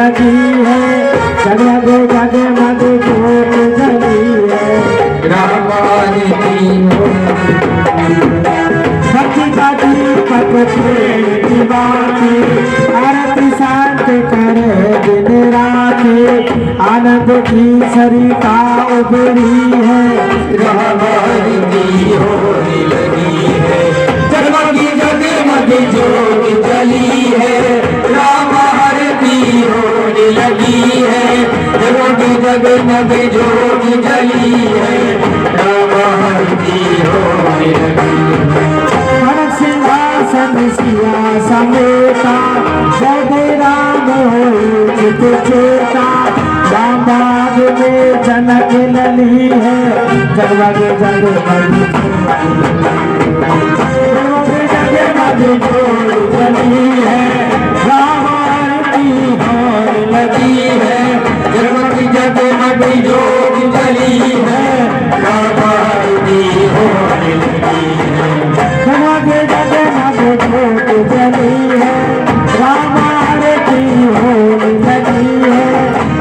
लगी है, जगमग जगमग ज्योत जली है, रामायण की भक्ति का दीपक प्रेम की बाती, आरती शांत करे दिन राती, आनंद की सरिता उभरी है, रामायण की होने लगी है, जगमग जगमग ज्योत जली है, रामायण की होने लगी है, जगमग जगमग ज्योत जली है, रामायण की होने लगी है। सिंहासन सिया समेता, जय राम हो चित चेता, राम बाग में जनक लली है, जगमग जगमग जगमग ज्योत जली है, रामायण की होने लगी है, जगमग जगमग ज्योत जली है, रामायण की होने लगी है। जगमग जगमग ज्योत जली है, रामायण की होने लगी है,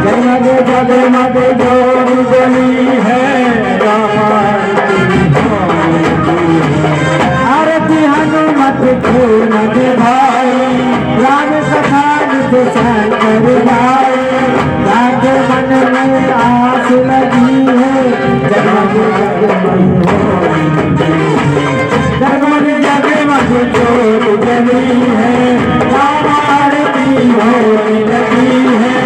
जगमग जगमग ज्योत जली है, रामायण की होने लगी है। आरती हनुमत को नगे भाई, राम कथा नित शंकर भाई, राधे मन में आस लगी है, जगमग जगमग जगमग जगमग ज्योत जली है, रामायण की होने लगी है,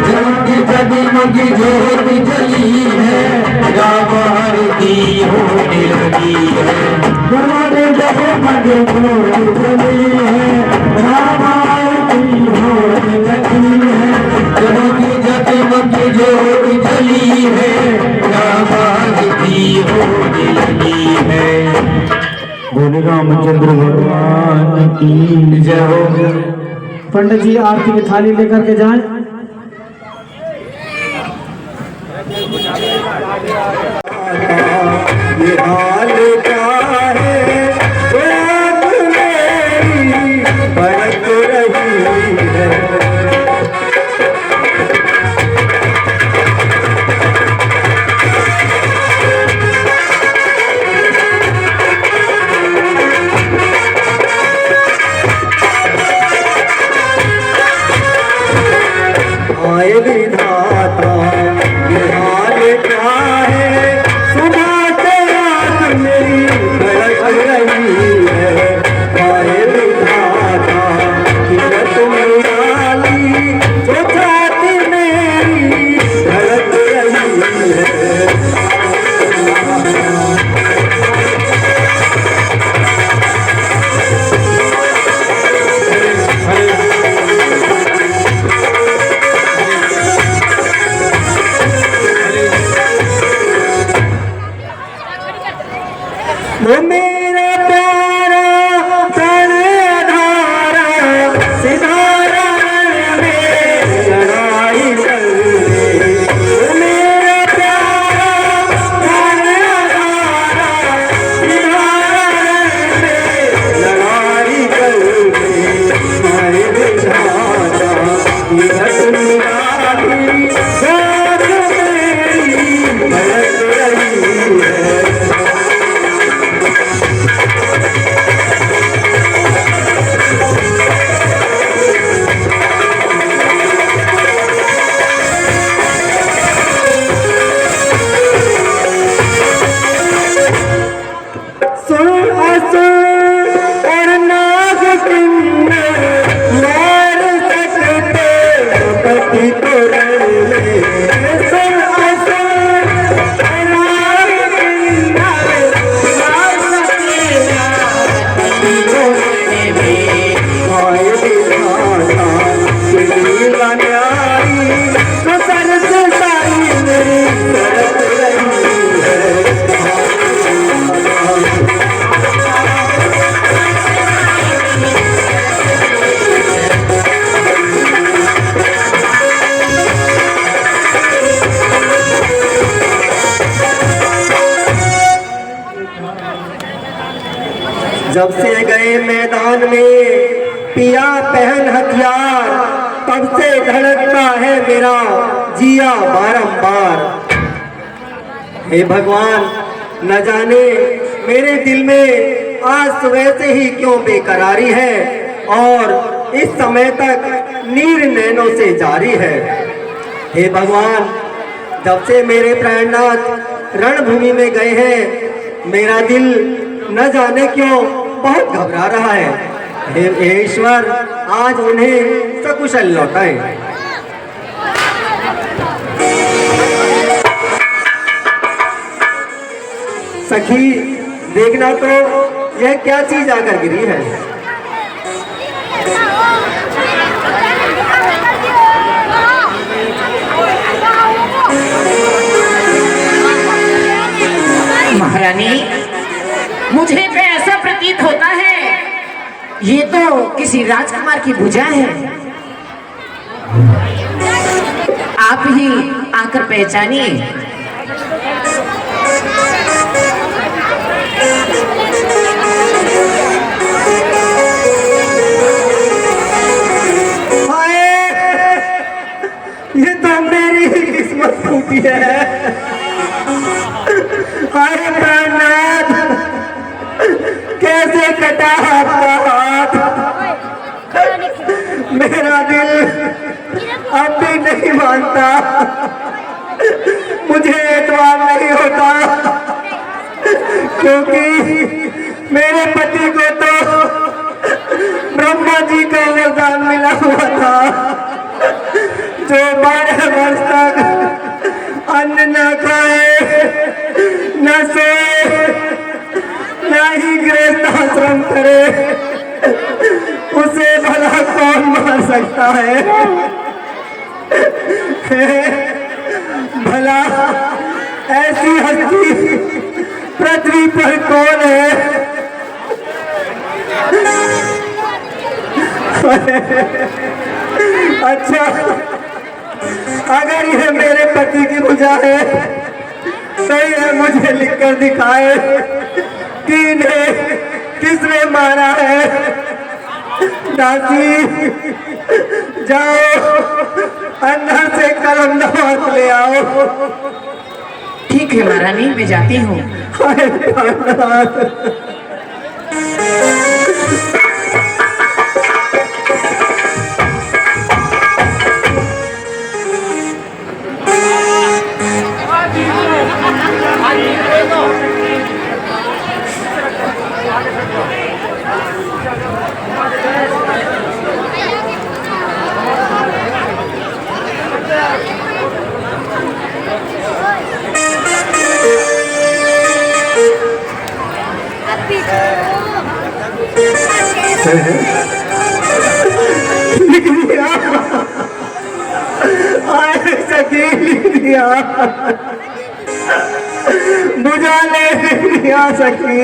जगमग जगमग ज्योत जली है, रामायण की होने लगी है। जगमग जगमग ज्योत जली है, रामायण की होने लगी है, जगमग जगमग ज्योत जली है, रामायण की होने लगी है। बोले रामचंद्र भगवान की जय हो। पंडित जी आरती की थाली लेकर के जाएं। ये हाल क्या है, रात मेरी भड़क रही है। आए विधाता ये हाल क्या है, सुबह से रात मेरी धड़क रही है। आए विधाता किस्मत निराली, जो छाती मेरी धड़क रही है। वो मेरा प्यारा प्राण आधारा, सिधारा में लड़ाई चल रही। वो मेरा प्यारा प्राण आधारा, सिधारा में लड़ाई चल रही। आए विधाता किस्मत निराली, रात मेरी भड़क रही है। जब से गए मैदान में पिया पहन हथियार, कब से धड़कता है मेरा जिया बारंबार। हे भगवान, न जाने मेरे दिल में आज सुबह से ही क्यों बेकरारी है और इस समय तक नीर नैनों से जारी है। हे भगवान, जब से मेरे प्राणनाथ रणभूमि में गए हैं मेरा दिल न जाने क्यों बहुत घबरा रहा है। हे ईश्वर, आज उन्हें सकुशल लौटाएं। सखी, देखना तो यह क्या चीज आकर गिरी है। महारानी, मुझे तो ऐसा प्रतीत होता है ये तो किसी राजकुमार की भुजा है। आप ही आकर पहचानिए। ये तो मेरी किस्मत फूटी है। हाय प्राणनाथ, कैसे कटा आपका हाथ। मेरा दिल अब भी नहीं मानता, मुझे एतबार नहीं होता, क्योंकि मेरे पति को तो ब्रह्मा जी का वरदान मिला हुआ था जो 12 वर्ष तक अन्न न खाए न सोए न ही गृहस्थाश्रम करे, उसे भला कौन मार सकता है। भला ऐसी हस्ती पृथ्वी पर कौन है। अच्छा, अगर यह मेरे पति की भुजा है तो यह मुझे लिखकर दिखाए कि इन्हें किसने मारा है। दासी, जाओ अंदर से कलम दवात ले आओ। ठीक है महारानी, मैं जाती हूँ। लिख दिया, सखी लिख दिया, बुझा ले लिख दिया सखी।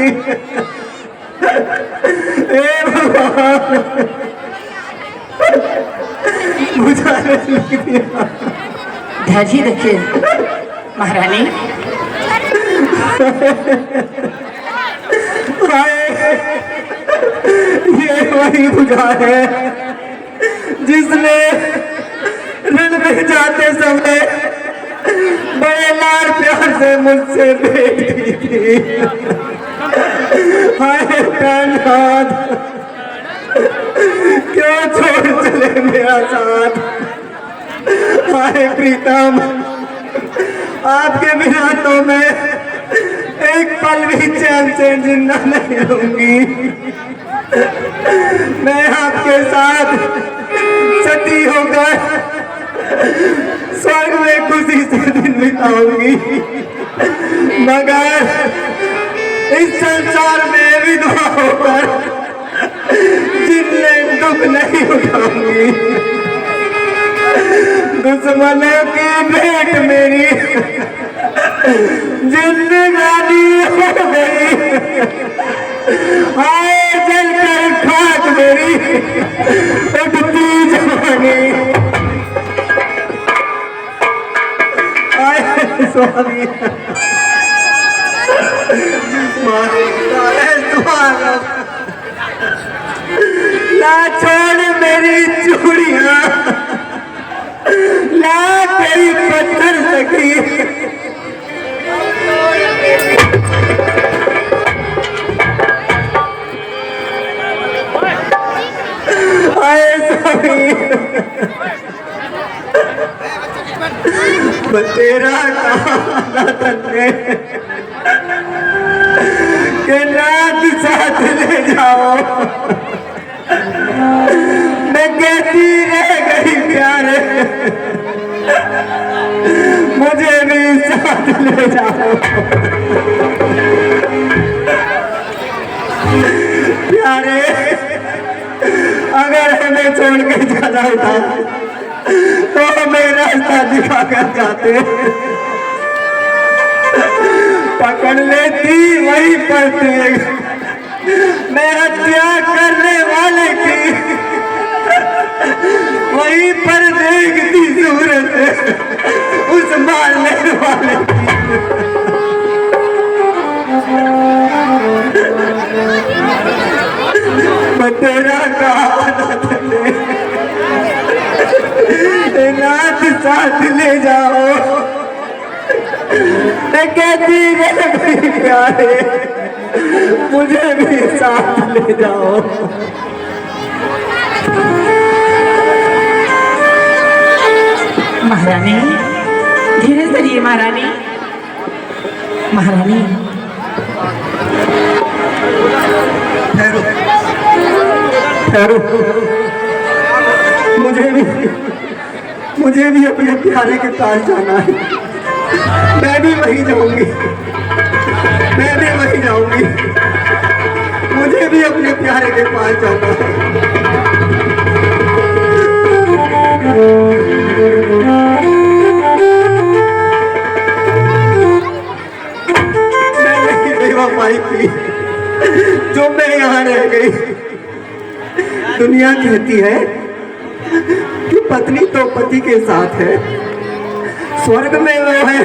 ए भगवान, बुझा ले लिख दिया। ध्याजी रखिए महारानी। ये वही बुझा है जिसने रण में जाते समय बड़े लाड़ प्यार से मुझसे भेंट की थी। हाय प्राणनाथ, क्यों छोड़ चले मेरा साथ। हाय प्रीतम, आपके बिना तो मैं एक पल भी चैन से जिंदा नहीं रहूंगी। मैं आपके साथ सती होकर स्वर्ग में खुशी से दिन बिताऊंगी, मगर इस संसार में विधवा होकर जितने दुख नहीं उठाऊंगी। दुश्मनों की भेंट मेरी जिंदगानी हो गई। हाय जल कर खाक मेरी उठती जवानी। आए स्वामी, ला छोड़ मेरी चूड़ियां, तेरा कहा तन्ने के रात साथ ले जाओ, मैं कहती रह गई प्यारे मुझे भी साथ ले जाओ। प्यारे अगर हमें छोड़ के चला था तो हमें रास्ता दिखा कर जाते, पकड़ लेती वही पर मैं हत्या करने वाले की, वही पर देखती सूरत उस मारने वाले की। मैं तेरा कहा नाथ साथ ले जाओ, मैं कहती रह गई प्यारे मुझे भी साथ ले जाओ। महारानी धीरे धीरे महारानी, महारानी ठहरो ठहरो, मुझे भी अपने प्यारे के पास जाना है। मैं भी वहीं जाऊंगी, मैं भी वहीं जाऊंगी, मुझे भी अपने प्यारे के पास जाना है। मैं नहीं बेवफाई की जो मैं यहाँ रह गई। दुनिया कहती है कि पत्नी तो पति के साथ है, स्वर्ग में वो है,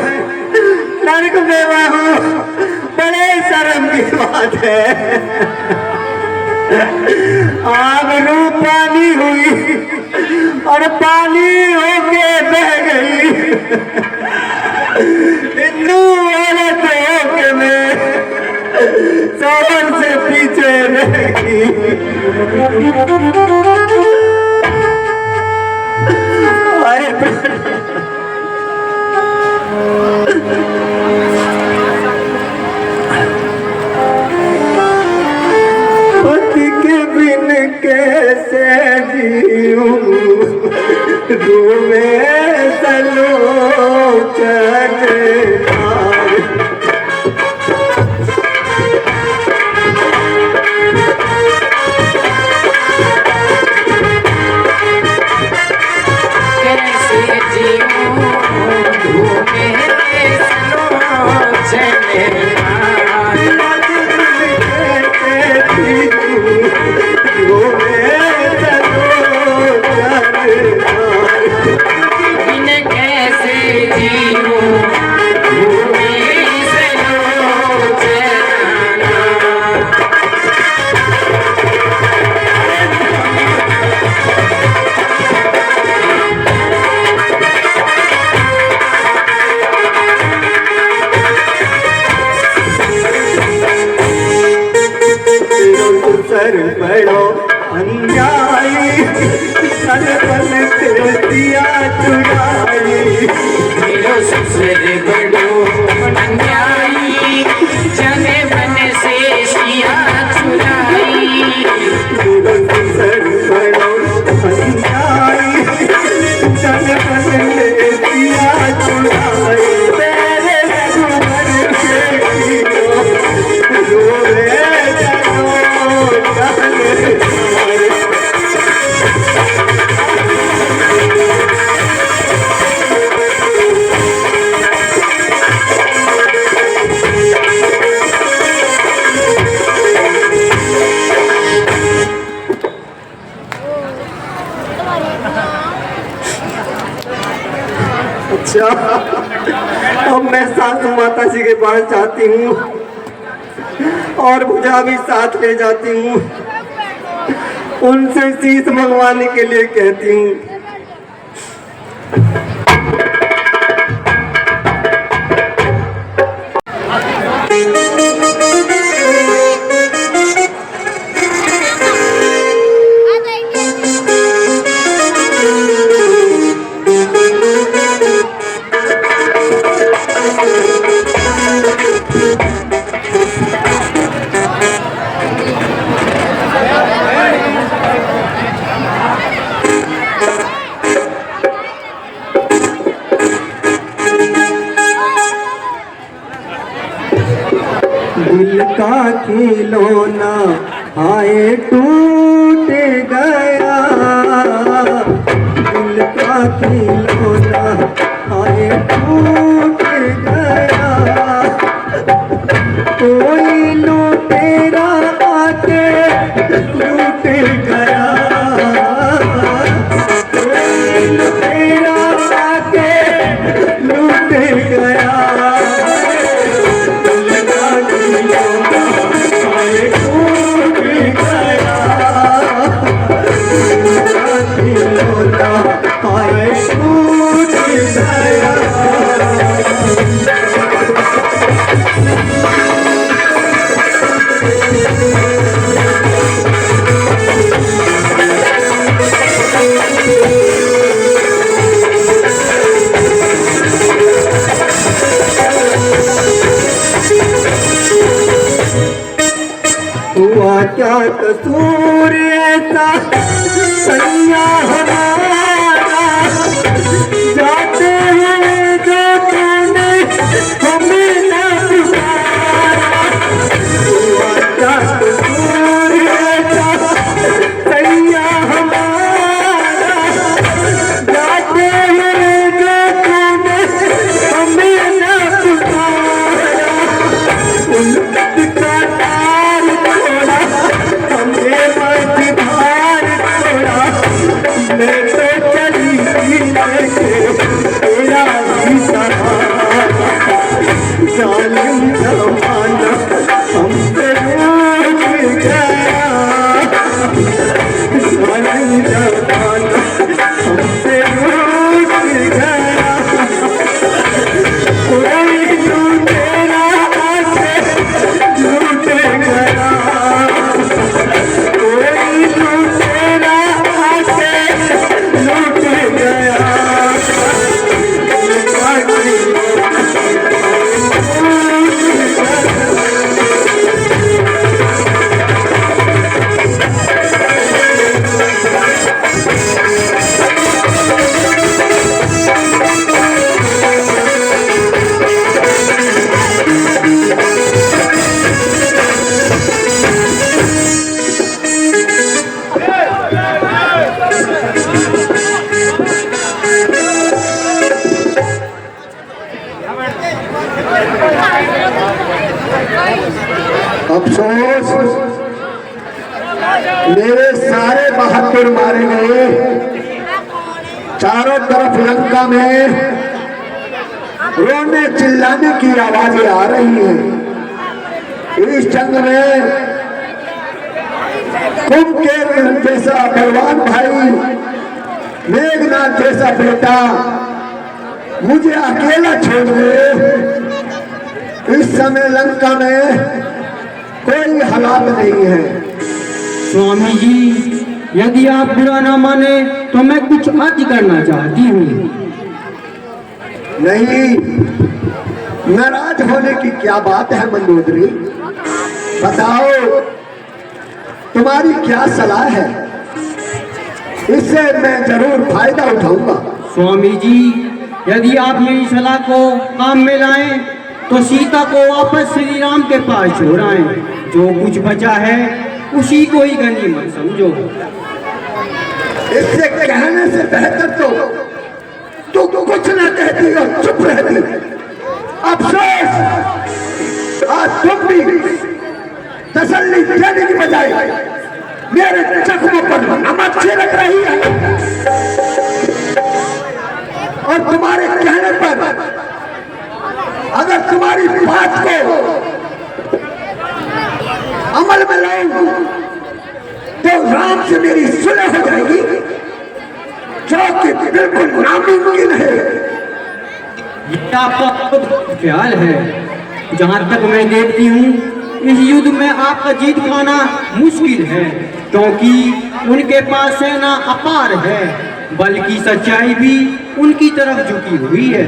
नरक में वो हूँ, बड़े शर्म की बात है। आग रू पानी हुई और पानी होके बह गई, हिंदू औरत होके मैं शौहर से पीछे रह गई। पति के बिन कैसे जीऊं, डूबे सलोचन सर बड़ो अन्यायी, सर बन दिया चुराई, मेरा ससुर बड़ो अन्यायी, जाने मन से सिया चुराई। मेरा ससुर बड़ो अन्यायी, सर बन दिया चुराई, मेरे सुमन के रोए अच्छा, अब मैं सासू माता जी के पास जाती हूँ और भुजा भी साथ ले जाती हूँ, उनसे शीश मंगवाने के लिए कहती हूँ। दिल का खिलौना हाय टूट गया, दिल का खिलौना हाय टूट गया, कोई लुटेरा आके लूट गया, कोई लुटेरा आके लूट गया, दिल का खिलौना हाय टूट गया, दिल का खिलौना हाय टूट गया। हुआ क्या कसूर ऐसा सैया हमारा, जाते हैं जो तूने हमें न पुकारा, हुआ क्या कसूर ऐसा सैया हमारा, जाते हैं जो तूने हमें न पुकारा, उल्फत का तार छोड़ा हमें मत भार छोड़ा, मैं तो चली लेके तेरा ही सहारा, जालिम जमाना हमसे रूठ गया, जालिम जमाना हमसे रूठ गया, कोई लुटेरा आके लूट गया, कोई लुटेरा आके लूट गया, दिल का खिलौना अफसोस मेरे सारे बहादुर मारे गए, चारों तरफ लंका में रोने चिल्लाने की आवाजें आ रही हैं। इस जंग में कुंभकर्ण जैसा बलवान भाई, मेघनाथ जैसा बेटा मुझे अकेला छोड़ गए। इस समय लंका में कोई हालात नहीं है। स्वामी जी, यदि आप बुरा ना माने तो मैं कुछ अर्ज करना चाहती हूँ। नहीं, नाराज होने की क्या बात है मंदोदरी, बताओ तुम्हारी क्या सलाह है, इससे मैं जरूर फायदा उठाऊंगा। स्वामी जी, यदि आप मेरी सलाह को काम में लाएं तो सीता को वापस श्री राम के पास छोड़ आएं। जो कुछ बचा है उसी को ही गनीमत समझो। इससे कहने से बेहतर तो कुछ ना कहती और चुप रहती। अफसोस आज तुम भी तसल्ली देने की बजाय मेरे जख्मों पर नमक छिड़क रही है, और तुम्हारे कहने पर अगर तुम्हारी बात को अमल में लाऊं तो राम से मेरी सुलह हो जाएगी, जो कि बिल्कुल नामुमकिन है। ये आपका ख्याल है। जहाँ तक मैं देखती हूँ इस युद्ध में आपका जीत पाना मुश्किल है, क्योंकि उनके पास सेना अपार है, बल्कि सच्चाई भी उनकी तरफ झुकी हुई है।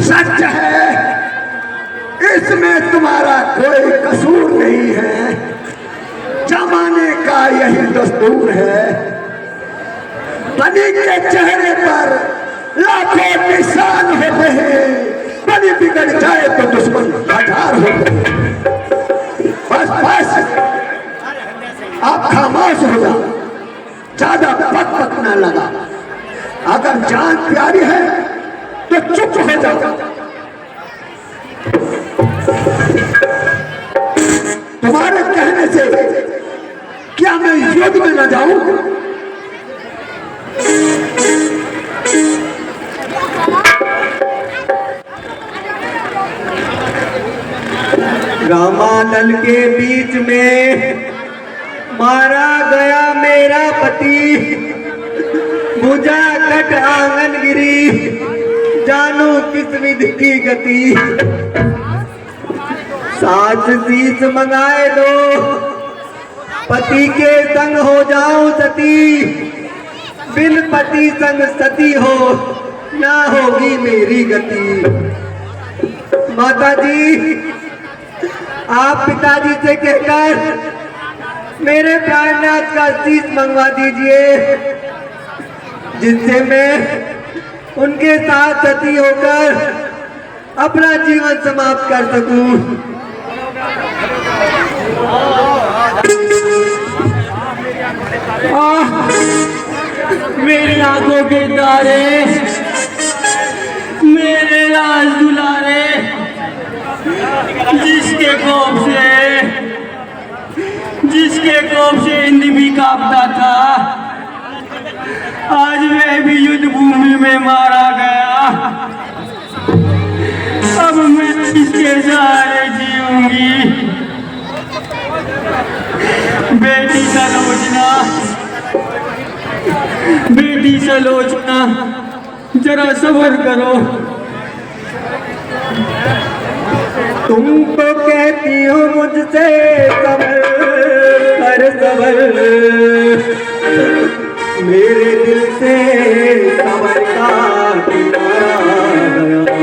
सच है, इसमें तुम्हारा कोई कसूर नहीं है, जमाने का यही दस्तूर है। बनी के चेहरे पर लाखों निशान होते हैं, बलि बिगड़ जाए तो दुश्मन हजार हो गए। बस बस आप खामोश हो जाओ, ज्यादा बक बक ना लगा। अगर जान प्यारी है तो चुप हो जाओ। तुम्हारे कहने से क्या मैं युद्ध में न जाऊं? रामानल के बीच में मारा गया मेरा पति, भुजा कट आंगन गिरी, जानू किस विधि की गति। सास शीस मंगाए दो, पति के संग हो जाऊं सती, बिन पति संग सती हो ना होगी मेरी गति। माता जी, आप पिताजी से कहकर मेरे प्राणनाथ का शीश मंगवा दीजिए, जिससे मैं उनके साथ सती होकर अपना जीवन समाप्त कर सकूं। मेरी आंखों के तारे, मेरे राज दुलारे, जिसके कोप से इंद्र भी कांपता था, आज मैं भी युद्ध भूमि में मारा गया। अब मैं किसके सहारे जीऊंगी? बेटी सलोचना, जरा सब्र करो। तुम तो कहती हो मुझसे सबर कर सबर, मेरे दिल से सबर का किनारा गया।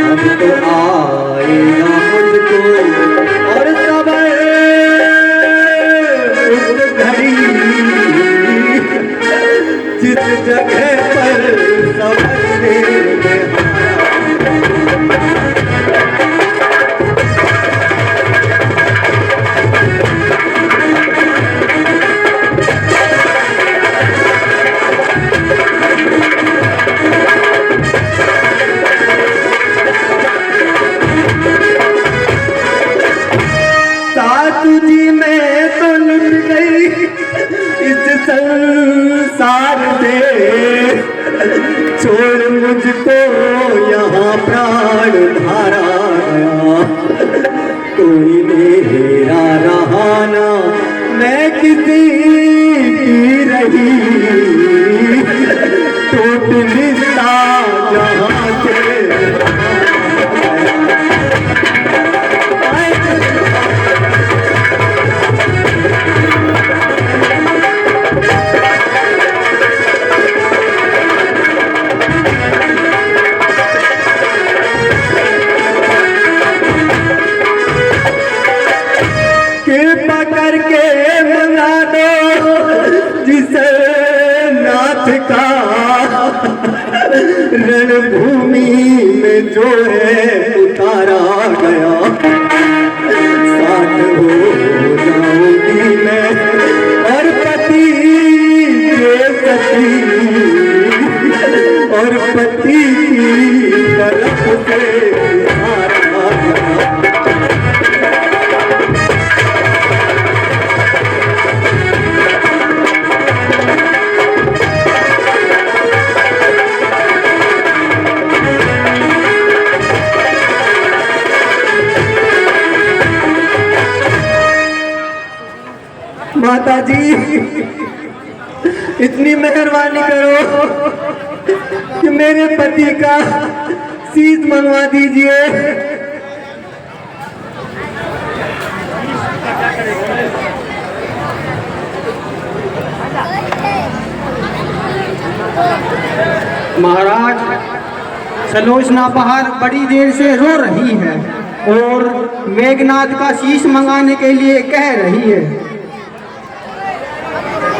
अब तो आएगा मुझको और सबर उस घड़ी, जिस जगह पर सबर ने संसार से, छोड़ मुझको यहाँ प्राण धारा गया। कोई मेरा रहा ना, मैं किसी की रही, टूट रिश्ता जहाँ से। कृपा करके मंगा दो जिस नाथ का, रणभूमि में जो है उतारा गया। साथ हो जाऊंगी मैं और पति के सती, और पति की तरफ से उतारा गया। माता जी, इतनी मेहरबानी करो कि मेरे पति का शीश मंगवा दीजिए। महाराज, सलोचना बाहर बड़ी देर से रो रही है और मेघनाथ का शीश मंगाने के लिए कह रही है।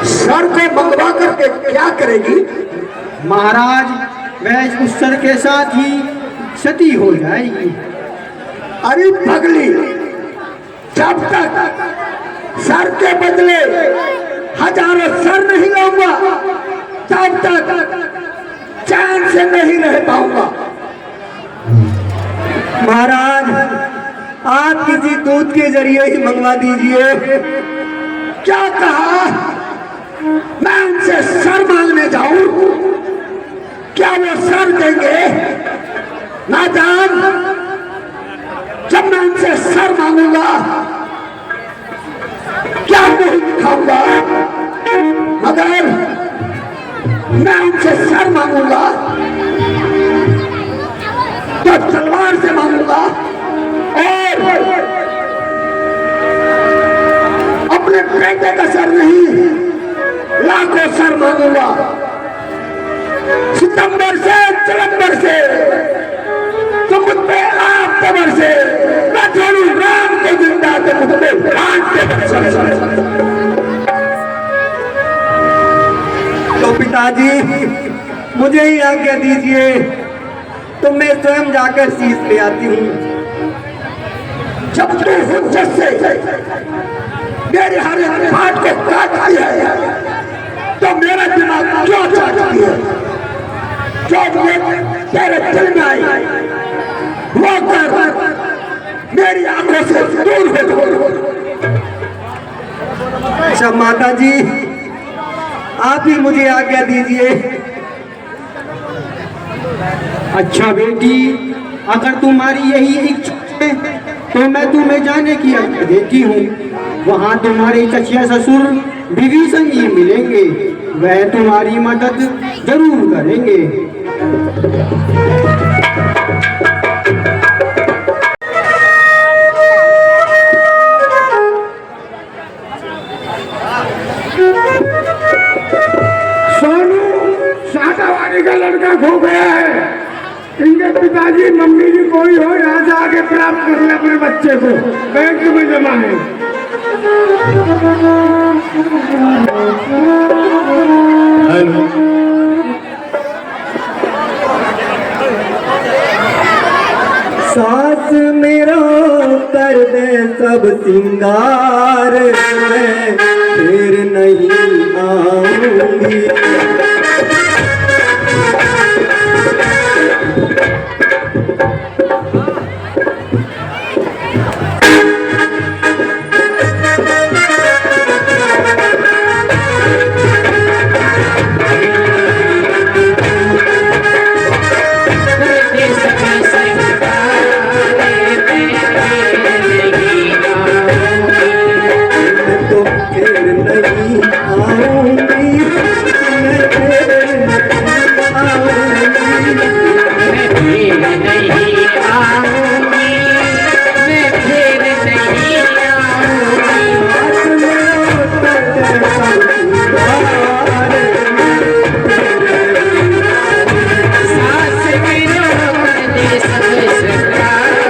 सर को मंगवा करके क्या करेगी? महाराज, वह उस सर के साथ ही सती हो जाएगी। अरे पगली, जब तक सर के बदले हजारों सर नहीं लाऊंगा तब तक चैन से नहीं रह पाऊंगा। महाराज, आप किसी दूत के जरिए ही मंगवा दीजिए। क्या कहा? मैं उनसे सर मांगने जाऊं? क्या वो सर देंगे? नादान, जब मैं उनसे सर मांगूंगा क्या नहीं दिखाऊंगा, मगर मैं उनसे सर मांगूंगा तो तलवार से मांगूंगा और अपने बेटे का सर नहीं, लाखों सर मांगूंगा। सितंबर से चलंबर से तुम मुझ पे आप तबर से मैं छोड़ू राम के जिंदा तो मुझ पे प्राण के बरसे। तो पिताजी, मुझे ही आज्ञा दीजिए, तो मैं स्वयं जाकर शीश ले आती हूँ। जब तू हुज्जत से मेरे हर एक बात को काटती है तो मेरा दिमाग क्यों चाहती है? जो तेरे दिल में आई वो कर मेरी आंखों से दूर हो। अच्छा माता जी, आप ही मुझे आज्ञा दीजिए। अच्छा बेटी, अगर तुम्हारी यही इच्छा है तो मैं तुम्हें जाने की आज्ञा देती हूँ। वहाँ तुम्हारे चचिया ससुर विभीषण जी मिलेंगे, वह तुम्हारी मदद जरूर करेंगे। सोनू साटावानी का लड़का खो गया है। इनके पिताजी मम्मी जी कोई हो यहाँ से आके प्राप्त कर ले अपने बच्चे को, बैंक में जमा है। सास मेरा कर दे सब सिंगार, मैं फिर नहीं आऊंगी। तो फिर नहीं आऊंगी, मैं फिर नहीं आऊंगी। सास मेरा कर दे सब सिंगार,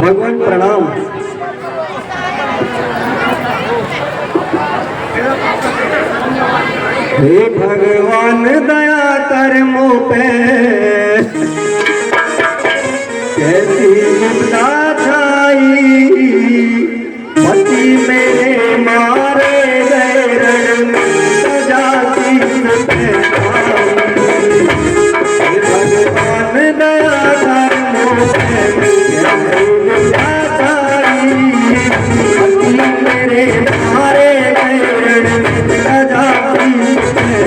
भगवान प्रणाम। हे भगवान दया कर मुँह पे, कैसी विपदा छाई, पति मेरे मारे गए रण में, सजाती हे भगवान दया कर मुँह पे, कैसी विपदा छाई, पति मेरे मारे गए रण में, सजाती हे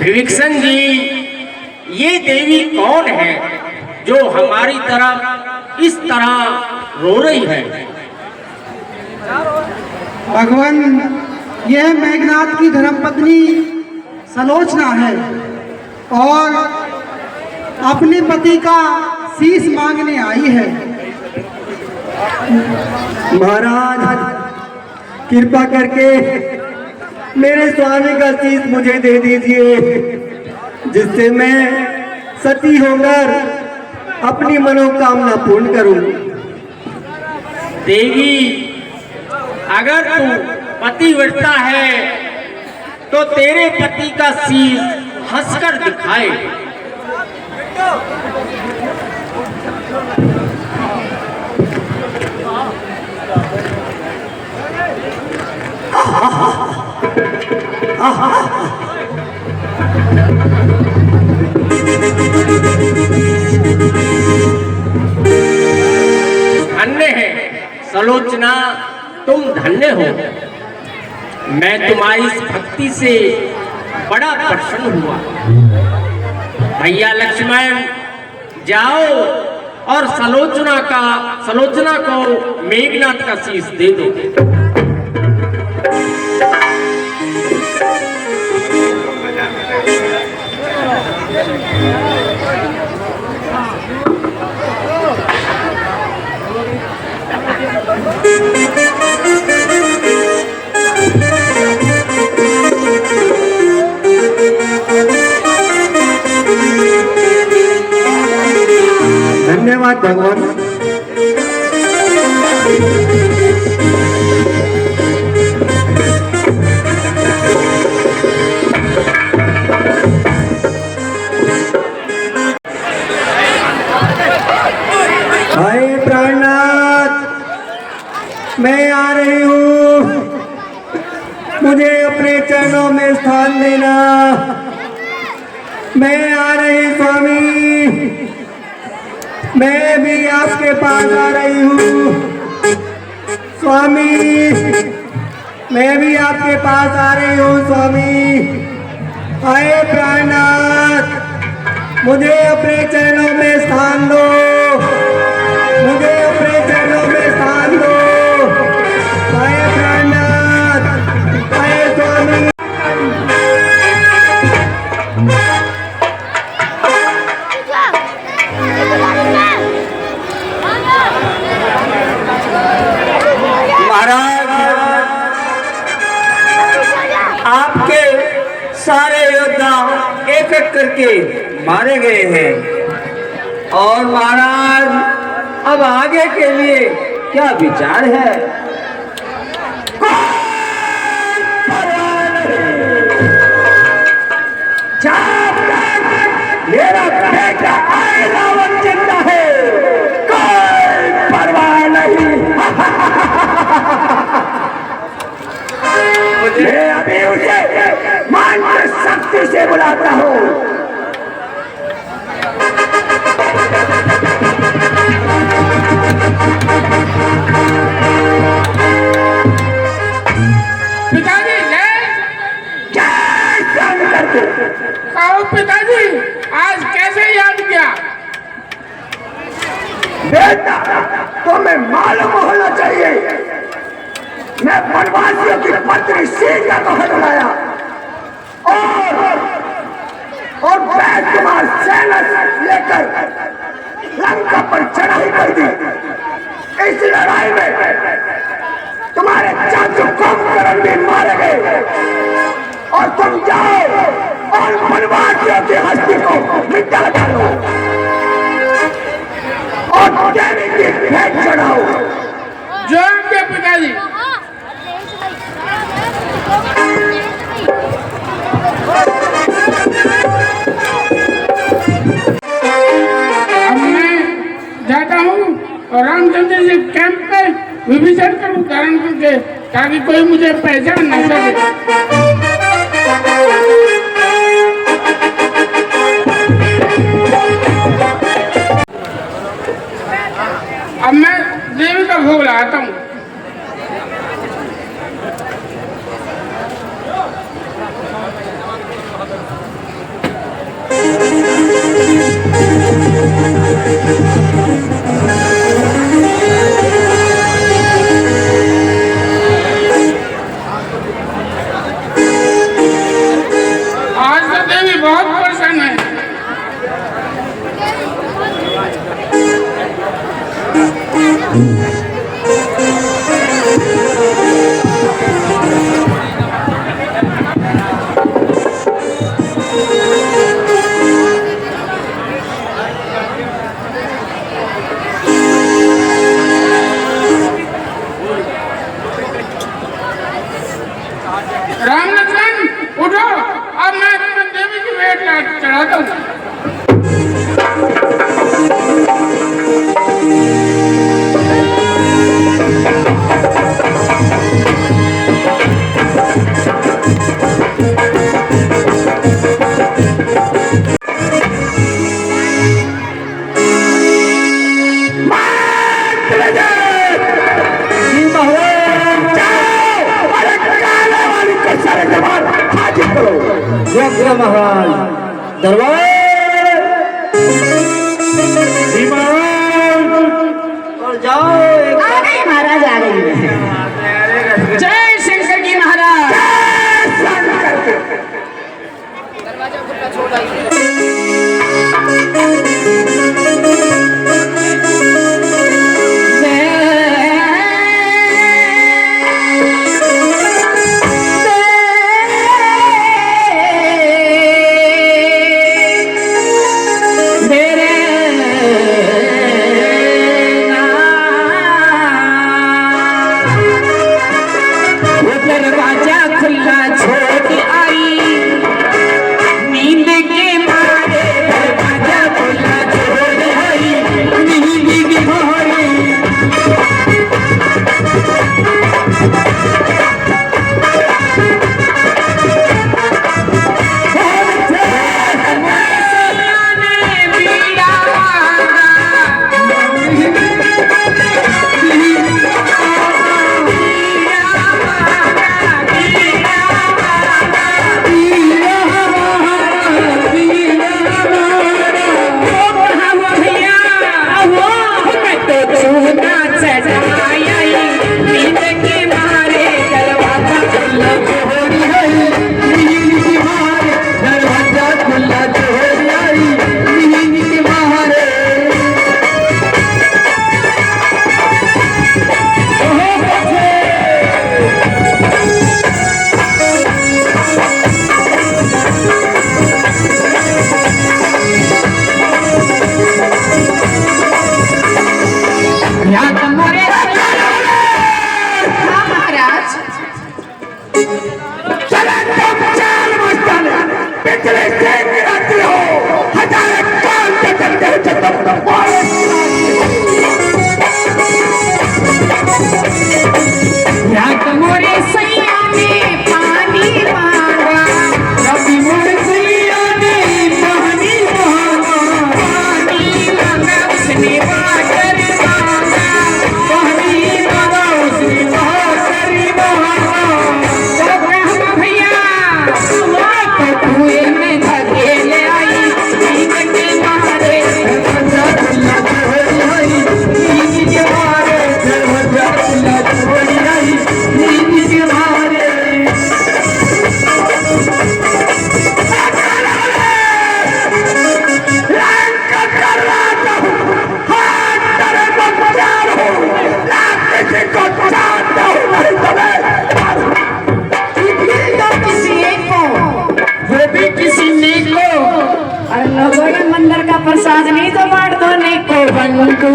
विभीषण जी, ये देवी कौन है जो हमारी तरफ इस तरह रो रही है? भगवान, यह मेघनाथ की धर्मपत्नी सलोचना है और अपने पति का शीश मांगने आई है। महाराज, कृपा करके मेरे स्वामी का शीश मुझे दे दीजिए, जिससे मैं सती होकर अपनी मनोकामना पूर्ण करूं। देवी, अगर तू पतिव्रता है तो तेरे पति का शीश हंसकर दिखाए। धन्य है सलोचना, तुम धन्य हो। मैं तुम्हारी इस भक्ति से बड़ा प्रसन्न हुआ। भैया लक्ष्मण, जाओ और सलोचना को मेघनाथ का शीश दे दो। धन्यवाद भगवान। हाय प्राणनाथ, मैं आ रही हूँ, मुझे अपने चरणों में स्थान देना। मैं आ रही स्वामी, मैं भी आपके पास आ रही हूँ स्वामी, मैं भी आपके पास आ रही हूँ स्वामी। आए प्राणनाथ, मुझे अपने चरणों में स्थान दो, मुझे अपने चरणों में स्थान दो। आए प्राणनाथ, आए स्वामी। आपके सारे योद्धा एक एक करके मारे गए हैं और महाराज अब आगे के लिए क्या विचार है? जब तक मेरा बेटा आए रावण जिंदा है, कोई परवाह नहीं। मैं अभी उसे मंत्र शक्ति से बुलाता हूँ। पिताजी कहो पिताजी, आज कैसे याद किया? बेटा, तुम्हें मालूम होना चाहिए, मैं वनवासियों की पत्नी सीता को हटवाया और बैतुमार सेना लेकर लंका पर चढ़ाई कर दी। इस लड़ाई में तुम्हारे चाचू कुंभकर्ण भी मारे गए और तुम जाओ और वनवासियों की हस्ती को मिटा डालो और देवी की भेंट चढ़ाओ। जो आपके पिताजी। अब मैं जाता हूँ और रामचंद्र जी कैंप पे विभीषण करूँ धारण करके, ताकि कोई मुझे पहचान न सके। अब मैं देवी का भोग लगाता हूँ। आज तो देवी बहुत प्रसन्न है। राम लक्ष्मण उठो, अब मैं तुम्हें देवी की भेंट चढ़ाता हूँ। महाराज दरबार और जाओ। आ गई महाराज, आ गई। जय शंकर की महाराज। दरवाजा खुला छोड़ा। लोगों ने मंदिर का प्रसाद नहीं तो बांट दो नहीं को 1 2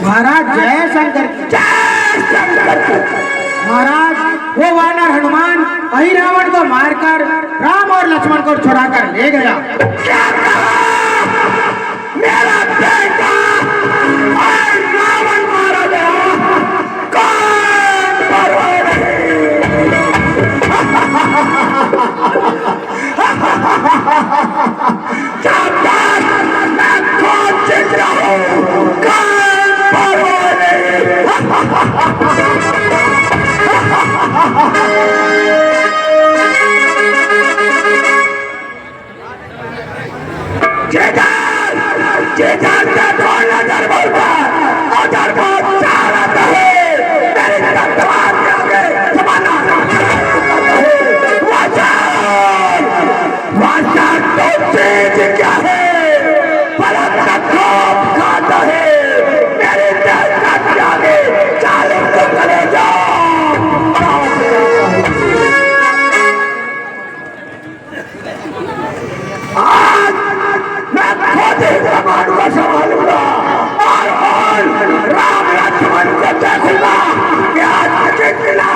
महाराज जय शंकर। महाराज वो वानर हनुमान वही रावण को मारकर राम और लक्ष्मण को छुड़ाकर ले गया। मेरा बेटा और रावण मारा गया, कौन परवाह मैं कौन जीत रहा हूँ, कौन परवाह क्या है, पलक का खौफ खाता है, मेरे दिल का त्यागे, जालिम को चले जाओ। आज मैं खुद ही जमान को संभालूंगा और राम लक्ष्मण को देखूंगा कि आज मुझे मिला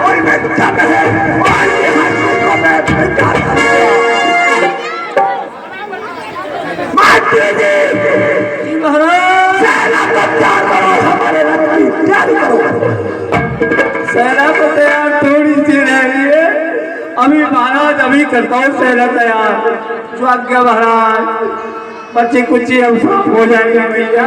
उनमें दम है और ये हाथी को मैं बेकार करूंगा। सेना को तैयार करो, हमारे रथ की तैयारी करो। सेना तो तैयार थोड़ी सी रह रही है, अभी महाराज अभी करता हूँ सेना तैयार। जो आज्ञा महाराज, बच्चे कुछ हम साफ हो जाएंगे भैया।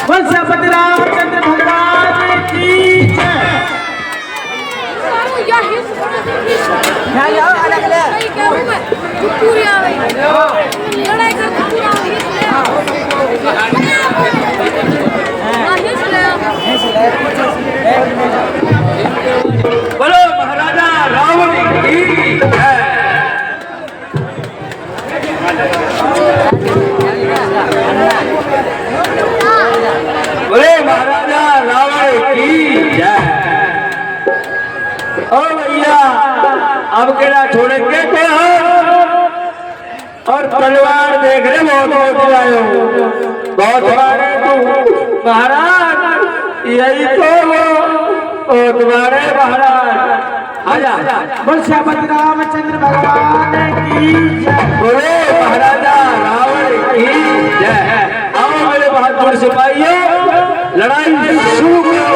वंशापति रामचंद्र भगवान की जय। लड़ाई बोलो महाराजा रावण की जय। बोले महाराजा रावण की जय। ओ भैया अब केड़ा छोड़ेंगे क्या और तलवार देख रहे बहुत लाए हो, बहुत मारे तू महाराज, यही तो तुम्हारे महाराज। आजा वंशापति रामचंद्र भगवान की जय। बोले महाराजा रावण की जय। आओ मेरे बहादुर सिपाहियों, लड़ाई शुरू करो।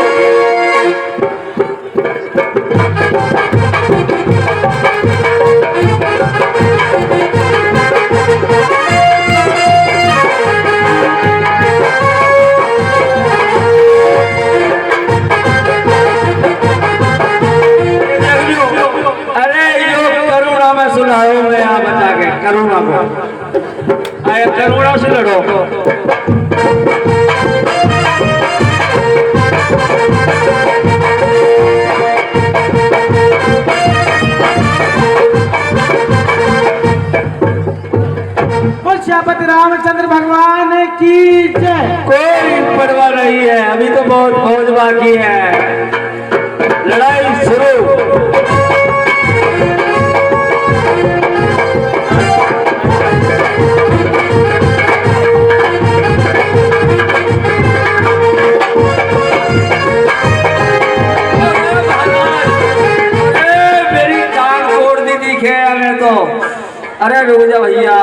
करुणा से लड़ो। श्यापति रामचंद्र भगवान की जय। कोई परवाह नहीं है, अभी तो बहुत फौज बाकी है। लड़ाई शुरू। मेरी टांग तोड़ दी दिखे हमें तो। अरे रुक जा भैया।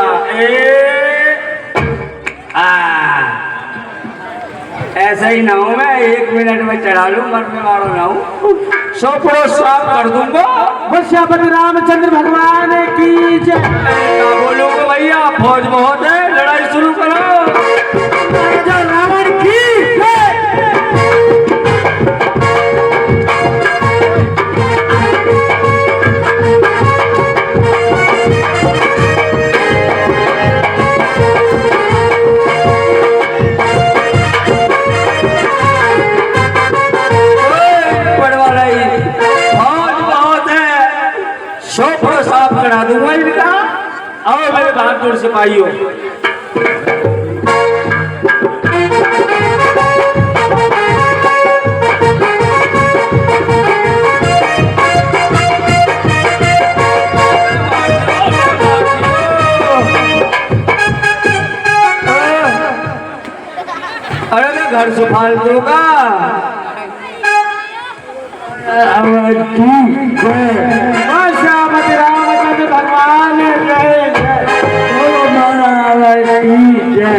ऐसा ही ना हूं मैं, 1 मिनट में चढ़ा लूं, मरने वालों ना हूं। 100 साफ कर दूंगा। श्यापति रामचंद्र भगवान की जय। ना बोलूंगा भैया, फौज बहुत है, लड़ाई शुरू करो। राजा रावण की जय। साफ करा दूंगा इनका। आओ मेरे बहादुर सिपाहियों। अरे मैं घर से फालतू का श्यापति रामचंद्र भगवान जय जय।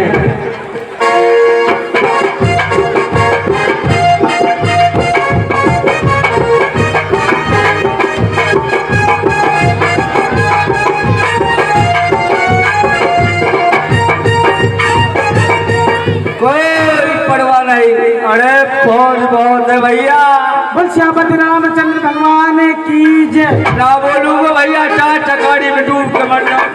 कोई परवाह नहीं। अरे फौज बहुत है भैया। श्यापति रामचंद्र भगवान की जय। ना बोलूंगा भैया, 4 चकाड़ी में डूब के मर जाऊं।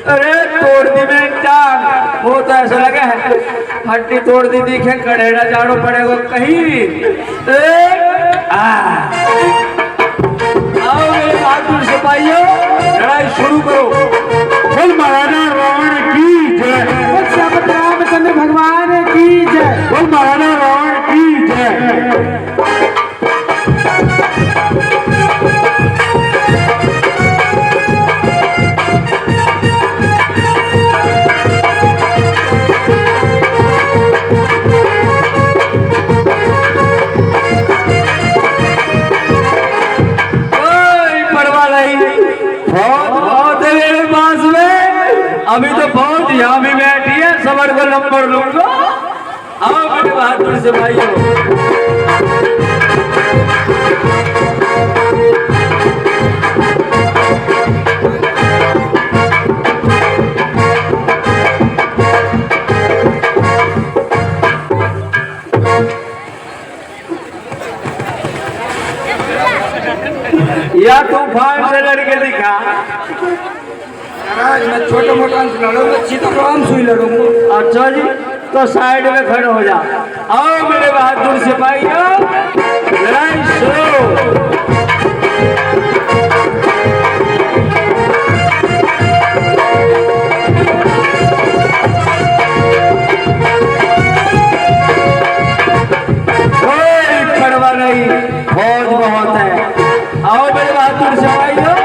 अरे तोड़ दी मैंने टांग, वो तो ऐसा लगा है हड्डी तोड़ दी दिखे, कड़ेड़ा जाड़ो पड़ेगा कहीं। आओ मेरे बहादुर सिपाहियों, लड़ाई शुरू करो। बोल महाराजा रावण की जय। श्यापति रामचंद्र भगवान की जय। बोल महाराजा रावण की जय। कोई परवाह नहीं, फौज बहुत है मेरे पास में। अभी तो फौज यहाँ भी बैठी है, सबर को नंबर लूंगा। आओ मेरे बहादुर सिपाहियों। या तूफान से लड़के दिखा। महाराज मैं छोटे मोटा लड़ूंगा, सीधा काम सुई लड़ूंगा। अच्छा जी, तो साइड में खड़े हो जा। आओ मेरे बहादुर सिपाहियों, लड़ाई शुरू। कोई परवाह नहीं, फौज बहुत है। आओ मेरे बहादुर सिपाहियों।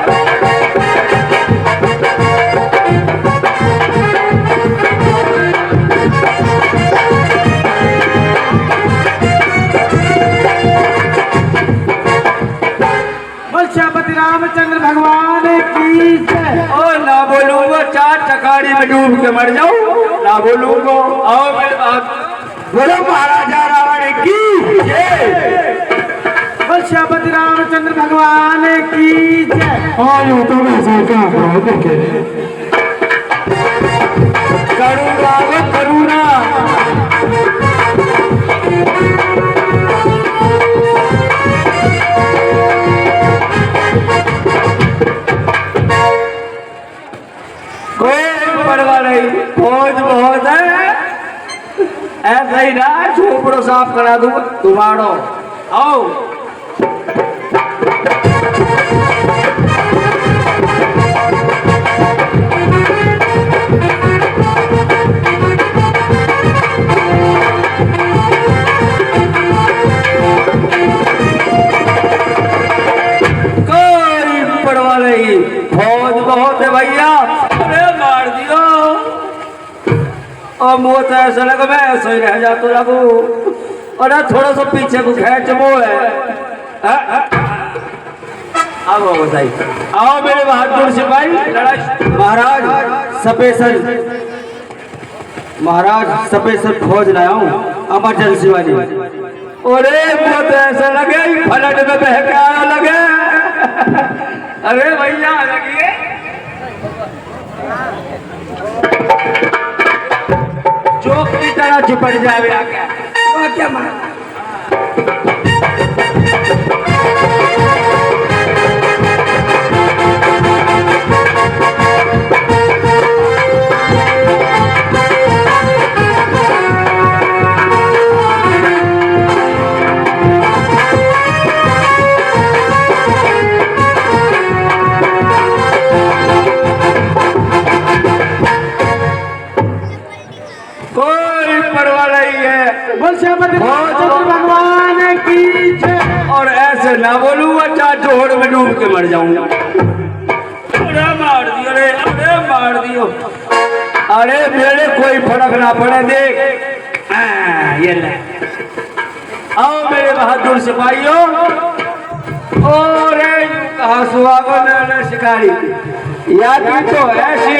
श्यापति रामचंद्र भगवान की जय। और ना बोलूंगा, 4 चकाड़ी में डूब के मर जाऊं। ना बोलूंगा। आओ मेरे बहादुर। बोलो महाराजा रावण की जय। श्यापति रामचंद्र भगवान की जय। आयो तो मैं सोचा करुणा वो करुणा। ऐसा ही ना झोपड़ो साफ करा दूंगा तुम्हारो। आओ फौज बहुत है भैया। अरे मार दियो और मुँह तो ऐसा लगा मैं ऐसा ही रह जाता लगू। अरे थोड़ा सा पीछे को खेच वो है। आओ बताइए, आओ मेरे बहादुर सिपाही लड़ाई। महाराज स्पेशल फौज लाया हूँ इमरजेंसी वाली। अरे मुँह तो ऐसा लगे फ्लड में बह के आया लगे। अरे भैया लगिए जोक की तरह चिपट जाए क्या मार। भगवान की जय। और ऐसे ना बोलूंगा चाहे जोड़ में डूब के मर जाऊंगा। अरे मार दियो, अरे मार दियो। अरे मेरे कोई फर्क ना पड़े देख। ये ले आओ मेरे बहादुर सिपाहियों। और कहा सुहागो ने शिकारी याद तो ऐसी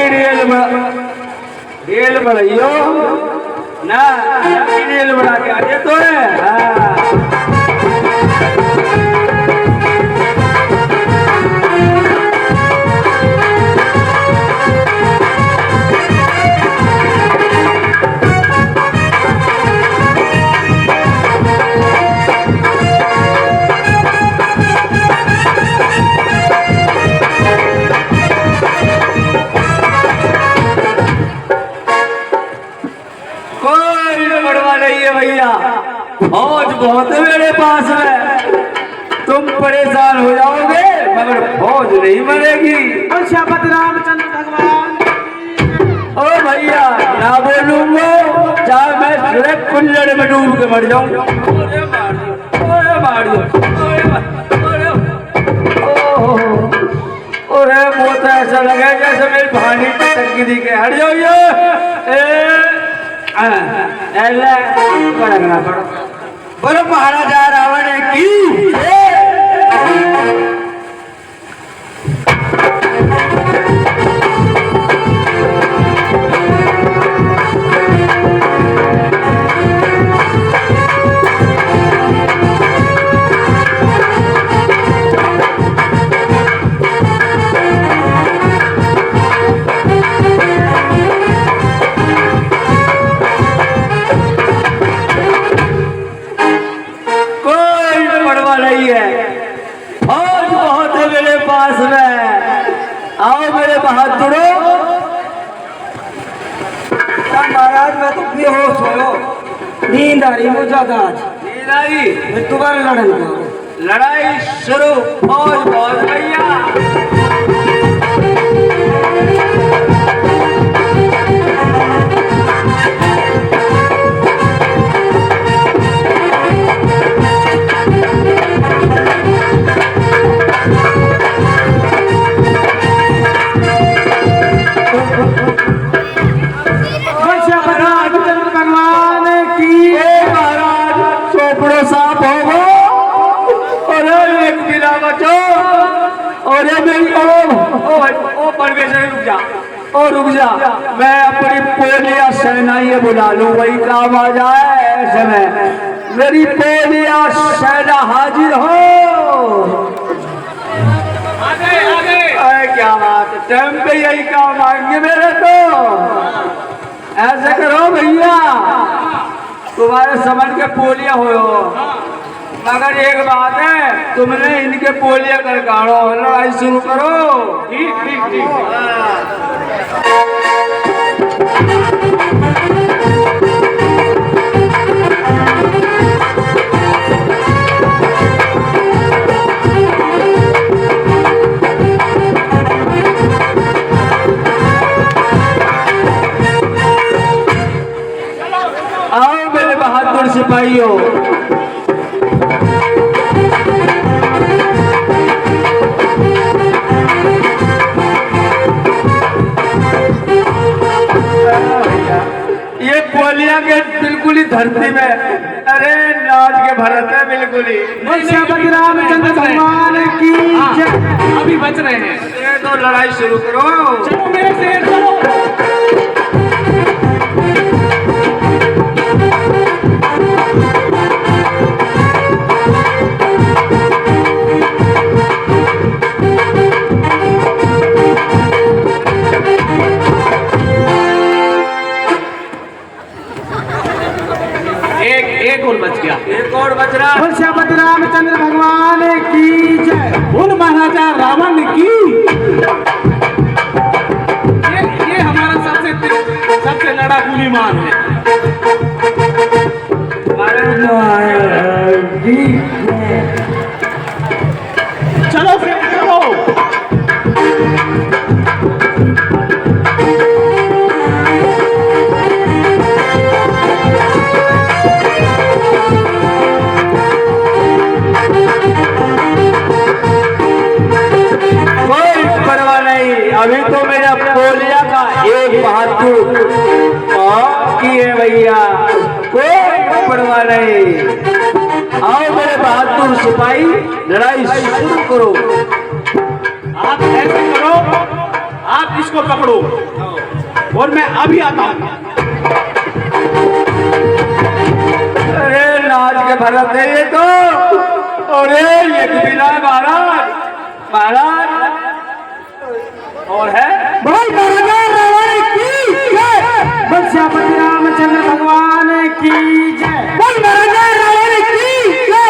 रेल बढ़ियो ना रेल बढ़ा के आगे तो है। भैया फौज बहुत है मेरे पास में। तुम परेशान हो जाओगे मगर फौज नहीं मरेगी। रामचंद्र भगवान। ओ भैया ना बोलूंगा चाहे मैं सूरज कुल्लड़ में डूब के मर जाऊं। अरे वो तो ऐसा लगे जैसे मेरी भानी टक्की दी के हट जाओ। बोलो महाराजा रावण की। फौज बहुत है मेरे पास में। आओ मेरे बहादुरों। महाराज मैं तो बेहोश हो, नींद आ रही मुझे ज्यादा। आज नींद आ रही मैं दोबारा लड़ेंगे। लड़ाई शुरू। फौज बहुत भैया। रुक जा मैं अपनी पोलिया सेनाई बुला लूं वही काम आ जाए। ऐसे में मेरी पोलिया सेना हाजिर हो। अरे क्या बात है, टाइम पे यही काम आएंगे मेरे तो। ऐसे करो भैया तुम्हारे समझ के पोलिया हो मगर एक बात है तुमने इनके पोलिया कर काढ़ो। लड़ाई शुरू करो। ठीक ठीक ठीक। बहादुर सिपाहियों, ये कोलिया के बिल्कुल ही धरती में, अरे नाच के भरत है बिल्कुल ही। श्री रामचंद्र भगवान की जय। अभी बच रहे हैं, ये तो लड़ाई शुरू करो। चलो मेरे से चलो। एक और बच गया, एक और बच रहा। श्री रामचंद्र भगवान की जय। बोल महाराजा रावण की। ये हमारा सबसे लड़ाकू विमान है। चलो फिर चलो। अभी तो मेरा कोलिया का एक बहादुर किए भैया, कोई परवाह नहीं। आओ मेरे बहादुर सिपाही, लड़ाई शुरू करो। आप ऐसे करो, आप इसको पकड़ो और मैं अभी आता हूँ। अरे नाच के भरत है ये तो। अरे ये कबीला महाराज, महाराज और है। बोल महाराजा रावण की जय। बोल श्री रामचंद्र भगवान की जय। बोल महाराजा रावण की जय।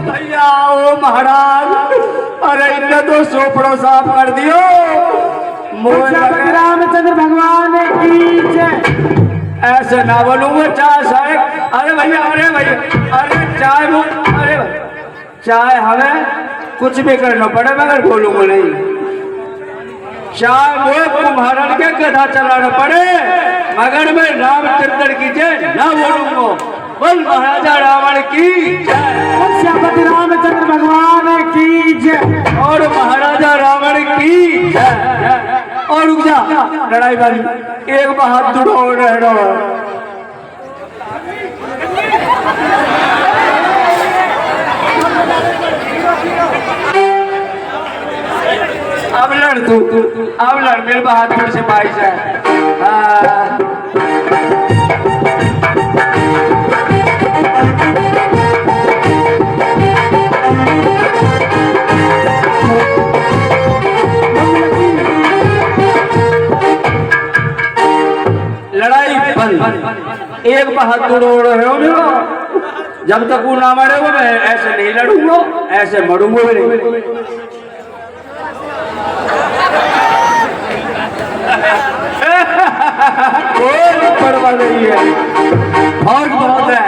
भैया ओ महाराज, अरे इन्हें तो सोपड़ो साफ कर दियो। रामचंद्र भगवान की जय। ऐसे ना बोलूंगा चाय साहब। अरे भैया, अरे भैया, अरे चाय अरे चाय हमें कुछ भी करना पड़े मगर बोलूंगा नहीं। चाय वो कुम्हारन के गधा चलाना पड़े मगर मैं रामचंद्र की जय ना बोलूंगा। बोल महाराजा रावण की जय। श्री रामचंद्र भगवान की जय। और महाराजा रावण की जय। और रुक जा, लड़ाई वाली एक बहादुर और रहना। अब लड़ तू, अब लड़ मेरे बहादुर सिपाही से। लड़ाई बंद। एक बहादुर और है मेरा, जब तक वो ना मरे वो मैं ऐसे नहीं लड़ूंगा, ऐसे मरूंगा भी नहीं। कोई परवाह नहीं है, और बहुत है।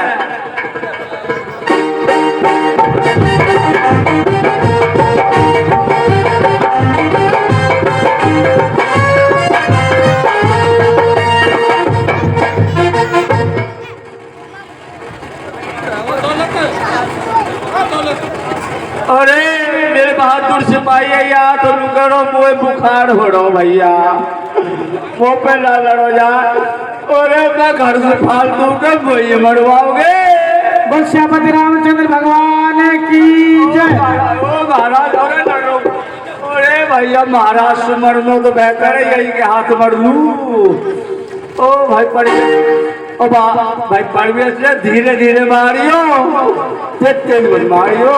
अरे मेरे बहादुर सिपाही या तो करो मुझे बुखार हो रहा भैया, वो पे ना लड़ो जा। अरे मैं घर से फालतू के वही मरवाओगे। बोल श्री रामचंद्र भगवान की जय। ओ महाराज, अरे लड़ो। अरे भैया महाराज से मरना तो बेहतर है यही के हाथ मर लूं। ओ भाई पड़ ओ भाई पड़ से धीरे धीरे मारियो, तेज मत मारियो।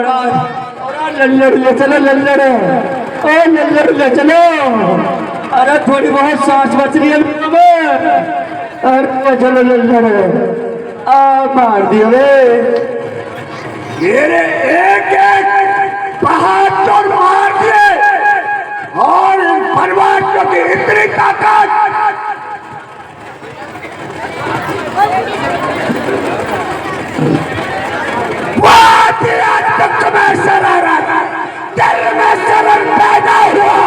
भगवान। और लल्लड़ ले चलो, लल्लड़ ओ लल्लड़ ले चलो। अरे थोड़ी बहुत सांस बच रही है अरे चलो लल्लड़ आ मार दिया वे। मेरे एक एक बहादुर मार दिए और इन परवासियों की इतनी ताकत। तक में शरारत दिल में शरण पैदा हुआ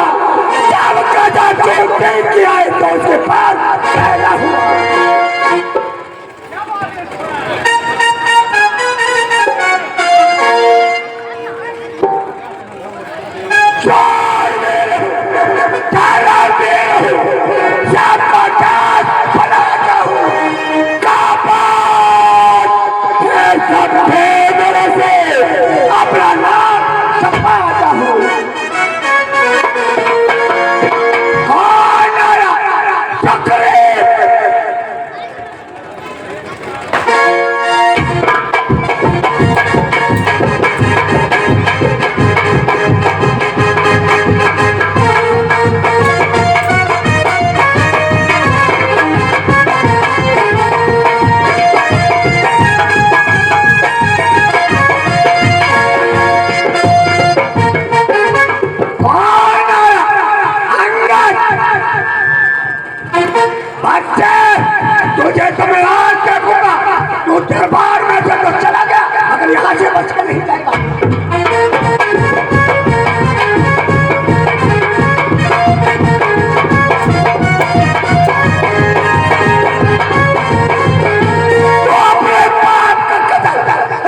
जब गदा चोट किया तो उसके पास पैदा हुआ। अपना नाम छपाता हूँ। कौन आया तकरीब तुझे तो मैं आज देखूंगा। तू दरबार में से तो चला गया मगर यहाँ से बच कर नहीं जाएगा। तो अपने बाप का कत्ल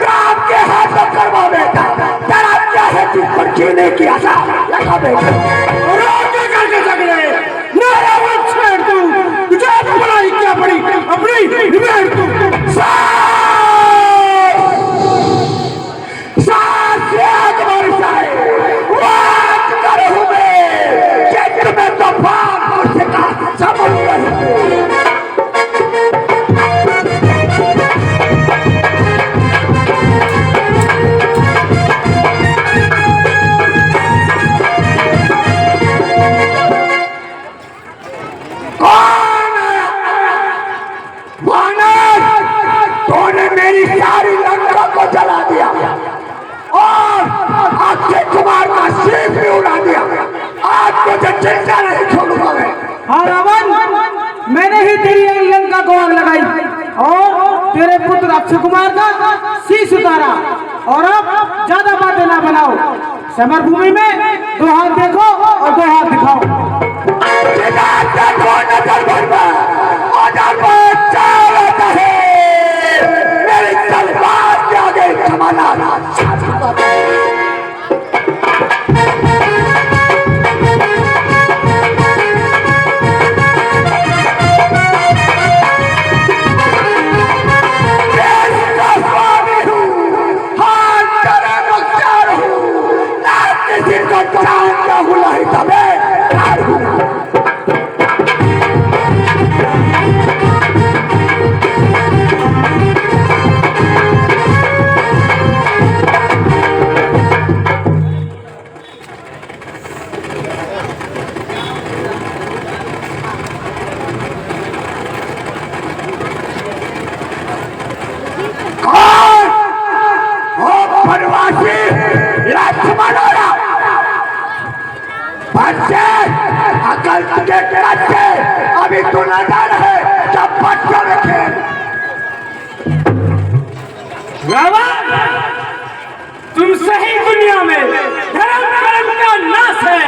राम के हाथ में करवा बेटा। तेरा क्या है तुझ पर जीने की आशा लगा बेटा। अपनी मेरी सारी लंका को जला दिया और अक्षय कुमार का सिर भी उड़ा दिया। आज मुझे चिंता नहीं छोड़ूंगा मैं। हाँ रावण, मैंने ही तेरी लंका को आग लगाई और तेरे पुत्र अक्षय कुमार का शीश उतारा। और अब ज्यादा बातें ना बनाओ, समर भूमि में 2 हाथ देखो और 2 हाथ दिखाओ। तलवार के आगे जमाना अभी तो नजर है जब बच्चों में खेल। तुम सही दुनिया में धर्म कर्म का नाश है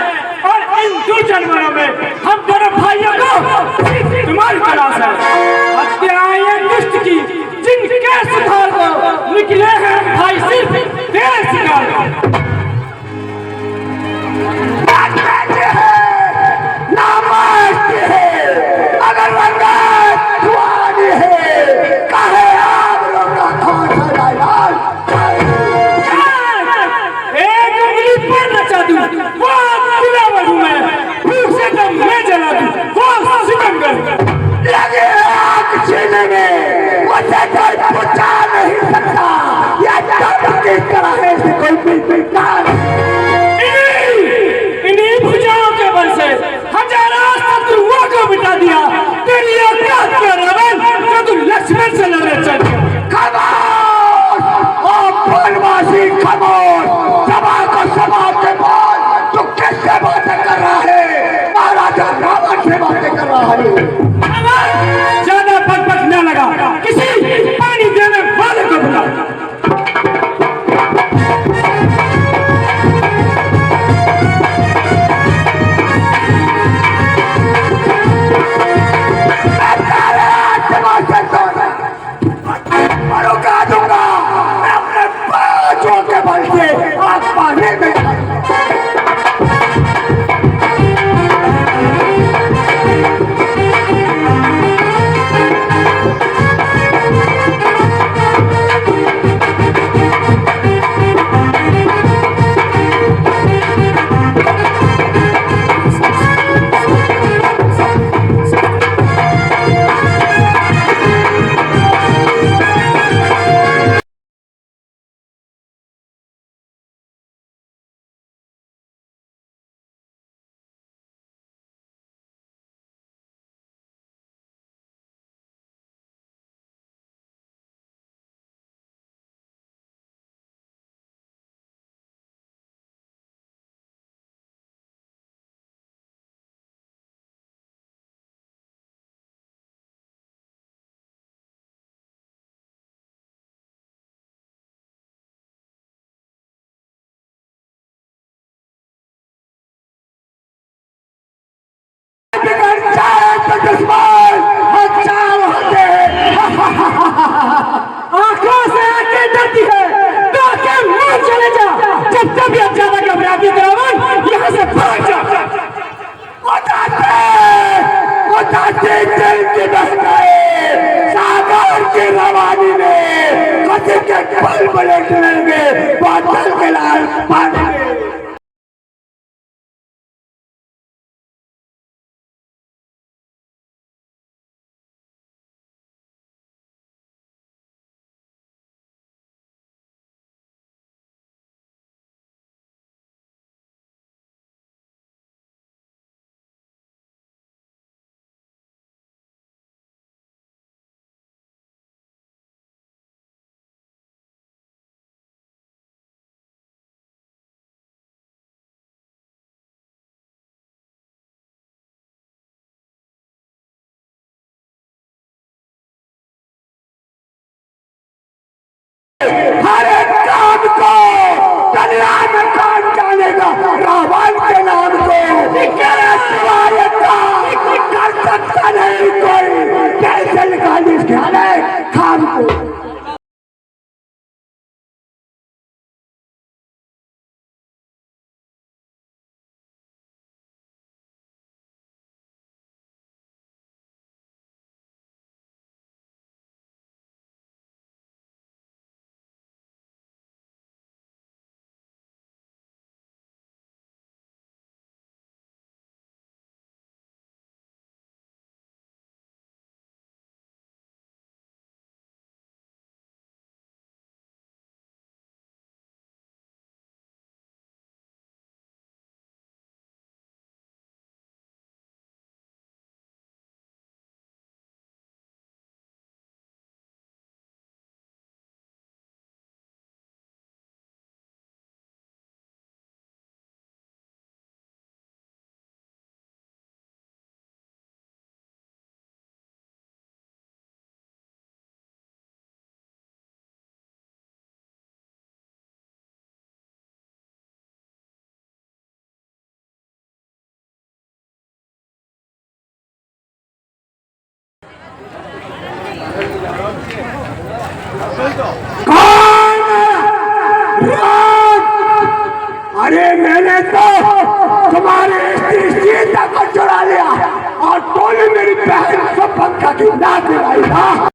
और इन 2 जानवरों में हम दोनों भाइयों को तुम्हारी तलाश है। हत्याएं दुष्ट की जिनके सुधार को निकले हैं भाई सिर्फ तेरे शिकार को। अगर एक उंगली पर नचा दूं वो दिलावर हूं मैं, भूख से तो मैं जला दूं वो सितमगर। लगे आग छीने में मुझे कोई बचा नहीं सकता। यह जब किस तरह है बेकार। इन्हीं भुजाओं के बल से हजारों शत्रुओं को मिटा दिया। तेरी औकात क्या रावण, जो तू लक्ष्मण से लड़ने चल गया। खामोश ओ फूलवासी, खामोश। सभा को सभा के बाद तू किससे बातें कर रहा है? महाराजा रावण से बातें कर रहा है। ज्यादा बकबक न लगा, किसी पानी देने वाले को बुला। रुका दूंगा मैं अपने पांचों के बल से आग पानी में। दुश्मन हजार होते हैं। आंखों से आंखें डरती है तो आंखें मुंह चले जा। जब तबियत ज्यादा घबराती है रावण, यहाँ से भाग जा। उदासी दिल की बहकाए सागर की रवानी में कथी के पल पलट लेंगे बादल के लाल पानी में। हर एक काम को दुनिया में कौन जानेगा? रावण के नाम को सिवाय कर सकता नहीं कोई। कैसे निकाली इस ख्याल है खाम को? अरे मैंने तो तुम्हारे सीता को चुरा लिया और तूने मेरी बहन को पंखा की नाक दिलाई था।